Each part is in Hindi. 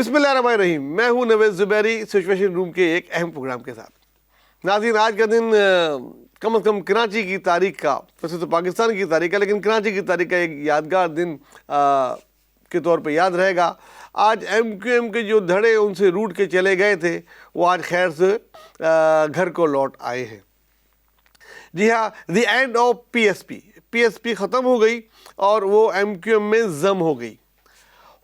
बिस्मिल्लाहिर्रहमानिर्रहीम। मैं हूं नवेद ज़ुबैरी सिचुएशन रूम के एक अहम प्रोग्राम के साथ। नाज़रीन, आज का दिन कम से कम कराची की तारीख का, वैसे तो पाकिस्तान की तारीख का, लेकिन कराची की तारीख का एक यादगार दिन के तौर पे याद रहेगा। आज MQM के जो धड़े उनसे रूट के चले गए थे, वो आज खैर से घर को लौट आए हैं। जी हाँ, द एंड ऑफ PSP ख़त्म हो गई और वो MQM में जम हो गई।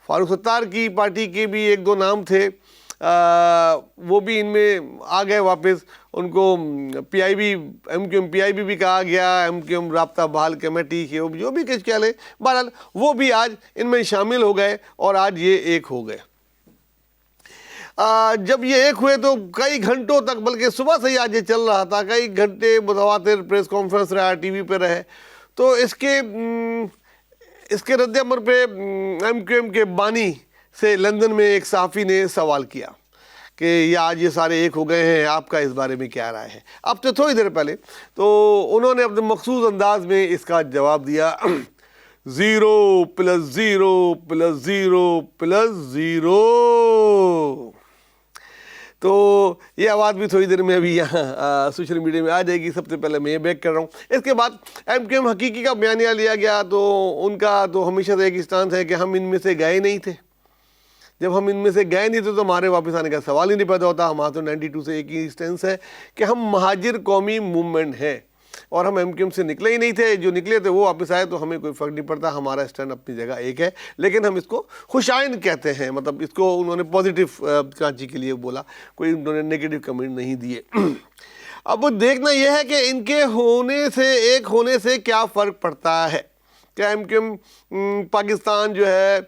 फारूक सत्तार की पार्टी के भी एक दो नाम थे, वो भी इनमें आ गए वापस। उनको PIB MQM PIB भी कहा गया, MQM राब्ता बहाल कमेटी के जो भी कुछ कह लें, बहरहाल वो भी आज इनमें शामिल हो गए और आज ये एक हो गए। जब ये एक हुए तो कई घंटों तक, बल्कि सुबह से ही आज ये चल रहा था, कई घंटे मुतवातिर प्रेस कॉन्फ्रेंस रहा, TV पे रहे। तो इसके रद्द-ए-अमल पे MQM के बानी से लंदन में एक सहाफ़ी ने सवाल किया कि ये आज ये सारे एक हो गए हैं, आपका इस बारे में क्या राय है। अब तो थोड़ी देर पहले तो उन्होंने अपने मखसूस अंदाज में इसका जवाब दिया, 0 + 0 + 0 + 0। तो ये आवाज़ भी थोड़ी देर में अभी यहाँ सोशल मीडिया में आ जाएगी। सबसे पहले मैं ये बैक कर रहा हूँ। इसके बाद MQM हकीकी का बयानिया लिया गया, तो उनका तो हमेशा से एक स्टांस है कि हम इनमें से गए नहीं थे। जब हम इनमें से गए नहीं थे तो हमारे वापस आने का सवाल ही नहीं पैदा होता। हमारा तो 92 से एक ही स्टेंस है कि हम महाजिर कौमी मूवमेंट है और हम MQM से निकले ही नहीं थे। जो निकले थे वो वापस आए तो हमें कोई फ़र्क नहीं पड़ता, हमारा स्टैंड अपनी जगह एक है। लेकिन हम इसको खुशाइन कहते हैं, मतलब इसको उन्होंने पॉजिटिव कराची के लिए बोला, कोई उन्होंने नेगेटिव कमेंट नहीं दिए। अब देखना यह है कि इनके होने से, एक होने से क्या फ़र्क पड़ता है। क्या MQM पाकिस्तान जो है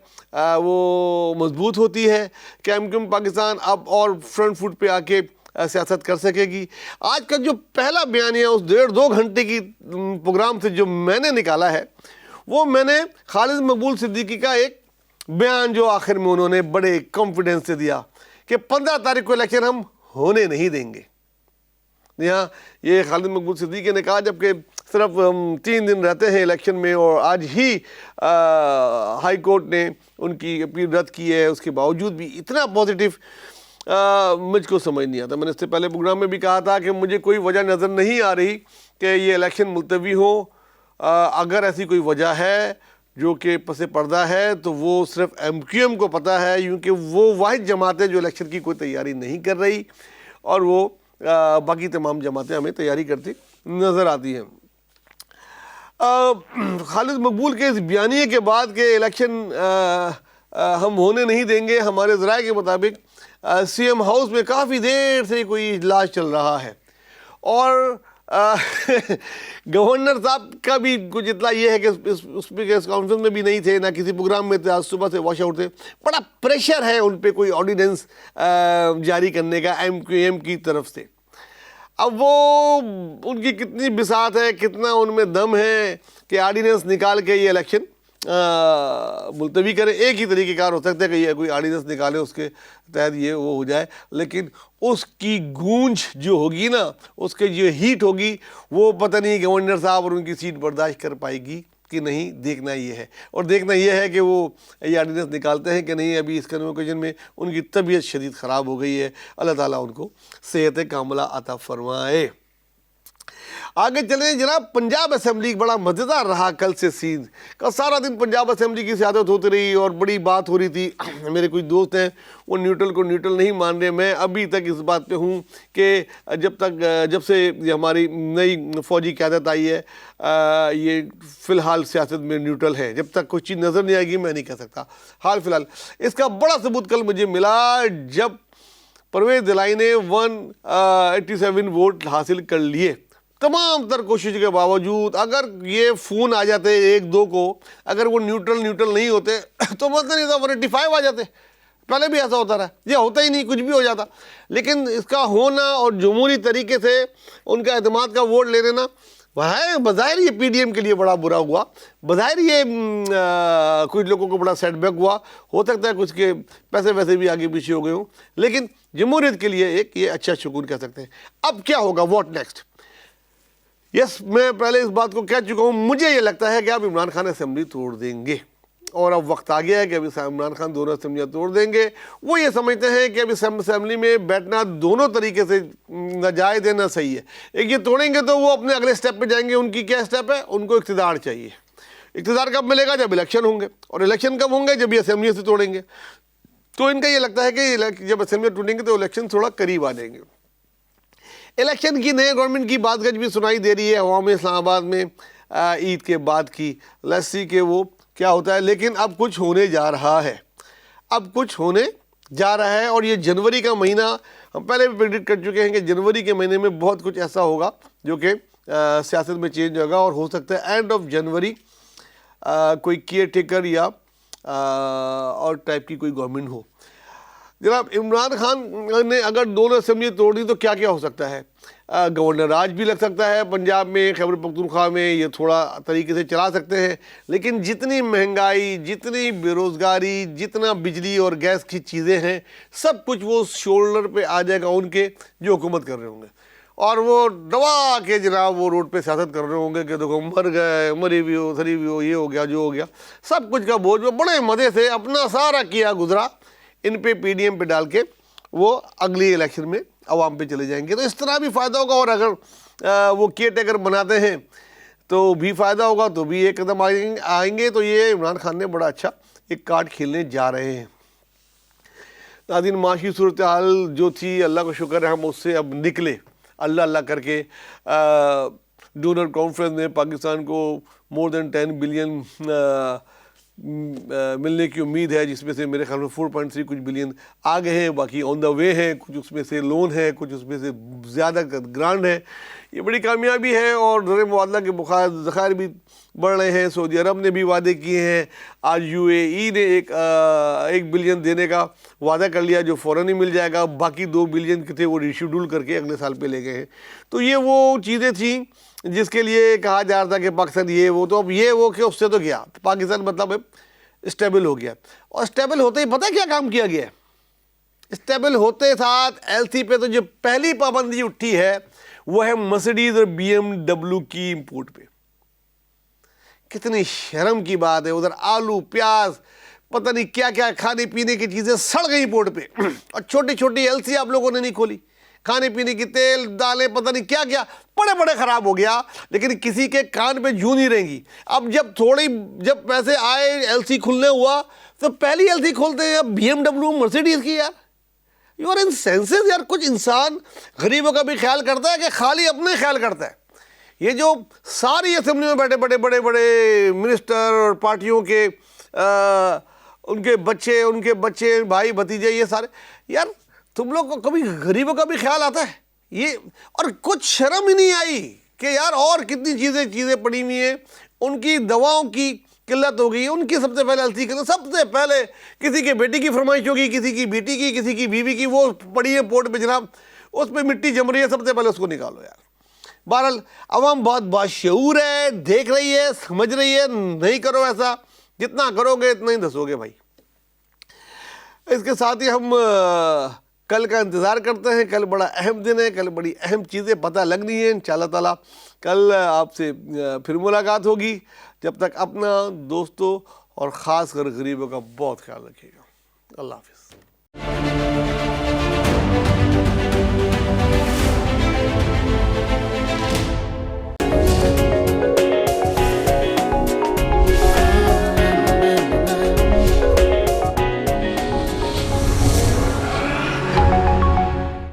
वो मजबूत होती है? क्या MQM पाकिस्तान अब और फ्रंट फुट पे आके सियासत कर सकेगी? आज का जो पहला बयान है उस 1.5-2 घंटे की प्रोग्राम से जो मैंने निकाला है, वो मैंने खालिद मकबूल सिद्दीकी का एक बयान जो आखिर में उन्होंने बड़े कॉन्फिडेंस से दिया कि 15 तारीख को इलेक्शन हम होने नहीं देंगे। यहाँ ये खालिद मकबूल सिद्दीकी ने कहा, जबकि सिर्फ 3 दिन रहते हैं इलेक्शन में और आज ही हाई कोर्ट ने उनकी अपील रद्द की है, उसके बावजूद भी इतना पॉजिटिव मुझको समझ नहीं आता। मैंने इससे पहले प्रोग्राम में भी कहा था कि मुझे कोई वजह नज़र नहीं आ रही कि ये इलेक्शन मुलतवी हो। अगर ऐसी कोई वजह है जो कि पसे पर्दा है तो वो सिर्फ MQM को पता है, क्योंकि वो वाहिद जमात है जो इलेक्शन की कोई तैयारी नहीं कर रही और वो बाकी तमाम जमातें हमें तैयारी करती नज़र आती हैं। खालिद मकबूल के इस बयानिए के बाद के इलेक्शन हम होने नहीं देंगे, हमारे ज़राए के मुताबिक CM हाउस में काफ़ी देर से कोई इजलास चल रहा है और गवर्नर साहब का भी कुछ इतना ये है कि उसमें इस कॉन्फ्रेंस में भी नहीं थे, ना किसी प्रोग्राम में थे, आज सुबह से वॉश आउट थे। बड़ा प्रेशर है उन पे कोई ऑर्डिनेंस जारी करने का MQM की तरफ से। अब वो उनकी कितनी बिसात है, कितना उनमें दम है कि ऑर्डिनेंस निकाल के ये इलेक्शन मुलतवी करें। एक ही तरीक़ेकार हो सकता है कि ये कोई ऑर्डिनेंस निकाले, उसके तहत ये वो हो जाए, लेकिन उसकी गूंज जो होगी ना, उसके जो हीट होगी, वो पता नहीं गवर्नर साहब और उनकी सीट बर्दाश्त कर पाएगी कि नहीं। देखना ये है, और देखना ये है कि वो ये ऑर्डिनेंस निकालते हैं कि नहीं। अभी इस कन्वोकेशन में उनकी तबीयत शदीद ख़राब हो गई है, अल्लाह ताला उनको सेहत कामिला अता फरमाए। आगे चले जनाब, पंजाब असम्बली बड़ा मज़ेदार रहा कल से सीन का। सारा दिन पंजाब असम्बली की सियासत होती रही और बड़ी बात हो रही थी। मेरे कुछ दोस्त हैं वो न्यूट्रल को न्यूट्रल नहीं मान रहे। मैं अभी तक इस बात पे हूँ कि जब से हमारी नई फ़ौजी क़यादत आई है, ये फ़िलहाल सियासत में न्यूट्रल है। जब तक कुछ चीज़ नज़र नहीं आएगी मैं नहीं कह सकता। हाल फ़िलहाल इसका बड़ा सबूत कल मुझे मिला जब परवेज़ दिलाई ने 187 वोट हासिल कर लिए। तमाम तर कोशिश के बावजूद अगर ये फ़ोन आ जाते 1-2 को, अगर वो न्यूट्रल नहीं होते तो मतलब नहीं था 185 आ जाते। पहले भी ऐसा होता रहा, ये होता ही नहीं, कुछ भी हो जाता। लेकिन इसका होना और जमहूरी तरीके से उनका एतमाद का वोट ले लेना, बज़ाहिर ये PDM के लिए बड़ा बुरा हुआ। बज़ाहिर ये कुछ लोगों को बड़ा सेटबैक हुआ। हो सकता है कुछ के पैसे वैसे भी आगे पीछे हो गए हों, लेकिन जमहूरियत के लिए एक ये अच्छा शुक्र कह सकते हैं। अब क्या होगा, व्हाट नेक्स्ट? यस, मैं पहले इस बात को कह चुका हूँ, मुझे ये लगता है कि अब इमरान खान असेंबली तोड़ देंगे। और अब वक्त आ गया है कि अभी इमरान खान दोनों असेंबलियाँ तोड़ देंगे। वो ये समझते हैं कि अभी असेंबली में बैठना दोनों तरीके से नाजायज़ है ना सही है। एक ये तोड़ेंगे तो वो अपने अगले स्टेप पे जाएंगे। उनकी क्या स्टेप है? उनको इक़्तिदार चाहिए। इक़्तिदार कब मिलेगा? जब इलेक्शन होंगे। और इलेक्शन कब होंगे? जब ये असेंबली से तोड़ेंगे। तो इनका ये लगता है कि जब असेंबली टूटेंगे तो इलेक्शन थोड़ा करीब आ जाएंगे। इलेक्शन की नए गवर्नमेंट की बात भी सुनाई दे रही है हवा में इस्लामाबाद में ईद के बाद की। लेट्स सी के वो क्या होता है। लेकिन अब कुछ होने जा रहा है, अब कुछ होने जा रहा है। और ये जनवरी का महीना, हम पहले भी प्रेडिक्ट कर चुके हैं कि जनवरी के महीने में बहुत कुछ ऐसा होगा जो कि सियासत में चेंज होगा। और हो सकता है एंड ऑफ जनवरी कोई केयर टेकर या और टाइप की कोई गवर्नमेंट हो। जनाब, इमरान खान ने अगर दोनों असेंबली तोड़ दी तो क्या क्या हो सकता है? गवर्नर राज भी लग सकता है पंजाब में, खैबर पख्तूनख्वा में, ये थोड़ा तरीके से चला सकते हैं। लेकिन जितनी महंगाई, जितनी बेरोज़गारी, जितना बिजली और गैस की चीज़ें हैं, सब कुछ वो शोल्डर पे आ जाएगा उनके जो हुकूमत कर रहे होंगे। और वो दबा के जनाब वो रोड पे सियासत कर रहे होंगे कि देखो मर गए, मरी भी हो, सरी भी हो, ये हो गया, जो हो गया। सब कुछ का बोझ वो बड़े मज़े से अपना सारा किया गुजरा इन पे पीडीएम पे डाल के वो अगली इलेक्शन में अवाम पे चले जाएंगे। तो इस तरह भी फ़ायदा होगा। और अगर वो केयर टेकर बनाते हैं तो भी फ़ायदा होगा, तो भी एक कदम आएंगे। तो ये इमरान खान ने बड़ा अच्छा एक कार्ड खेलने जा रहे हैं। नाज़रीन, माशी सूरत हाल जो थी, अल्लाह का शुक्र है हम उससे अब निकले अल्लाह अल्लाह करके। डोनर कॉन्फ्रेंस ने पाकिस्तान को मोर देन 10 बिलियन मिलने की उम्मीद है, जिसमें से मेरे ख्याल में 4.3 कुछ बिलियन आ गए हैं, बाकी ऑन द वे हैं। कुछ उसमें से लोन है, कुछ उसमें से ज़्यादा ग्रांट है। ये बड़ी कामयाबी है। और ज़र मुबादला के ज़खायर भी बढ़ रहे हैं। सऊदी अरब ने भी वादे किए हैं। आज यूएई ने एक बिलियन देने का वादा कर लिया जो फ़ौरन ही मिल जाएगा। बाकी 2 बिलियन के थे वो रिशेड्यूल करके अगले साल पे ले गए हैं। तो ये वो चीज़ें थी जिसके लिए कहा जा रहा था कि पाकिस्तान ये वो, तो अब ये वो कि उससे तो गया पाकिस्तान, मतलब स्टेबल हो गया। और स्टेबल होते ही पता है क्या काम किया गया है? स्टेबल होते साथ एलसी पे तो जो पहली पाबंदी उठी है वो है मर्सिडीज और BMW की इंपोर्ट पे। कितनी शर्म की बात है। उधर आलू, प्याज, पता नहीं क्या क्या खाने पीने की चीज़ें सड़ गई इंपोर्ट पे। और छोटी छोटी एलसी आप लोगों ने नहीं खोली। खाने पीने की तेल, दालें, पता नहीं क्या क्या बड़े ख़राब हो गया। लेकिन किसी के कान पे जूं नहीं रहेंगी। अब जब पैसे आए, एलसी खुलने हुआ, तो पहली एलसी खोलते हैं BMW मर्सिडीज की। यार यू आर इन सेंसेस यार। कुछ इंसान गरीबों का भी ख्याल करता है कि खाली अपने ख्याल करता है? ये जो सारी असेंबली में बैठे बड़े बड़े मिनिस्टर और पार्टियों के उनके बच्चे, भाई भतीजे, ये सारे, यार तुम लोग को कभी गरीबों का भी ख्याल आता है? ये और कुछ शर्म ही नहीं आई कि यार और कितनी चीज़ें पड़ी हुई हैं। उनकी दवाओं की किल्लत हो गई, उनकी सबसे पहले एलसी करना। सबसे पहले किसी के बेटी की फरमाइश होगी, किसी की बेटी की, किसी की बीवी की, वो पड़ी है पोर्ट पे जनाब, उस पर मिट्टी जम रही है, सबसे पहले उसको निकालो यार। बहरहाल अवाम बहुत बाशऊर है, देख रही है, समझ रही है। नहीं करो ऐसा, जितना करोगे इतना ही धसोगे भाई। इसके साथ ही हम कल का इंतज़ार करते हैं। कल बड़ा अहम दिन है, कल बड़ी अहम चीज़ें पता लगनी है। इंशाअल्लाह ताला कल आपसे फिर मुलाकात होगी। जब तक अपना, दोस्तों और ख़ास कर गरीबों का बहुत ख्याल रखिएगा। अल्लाह हाफ़िज़।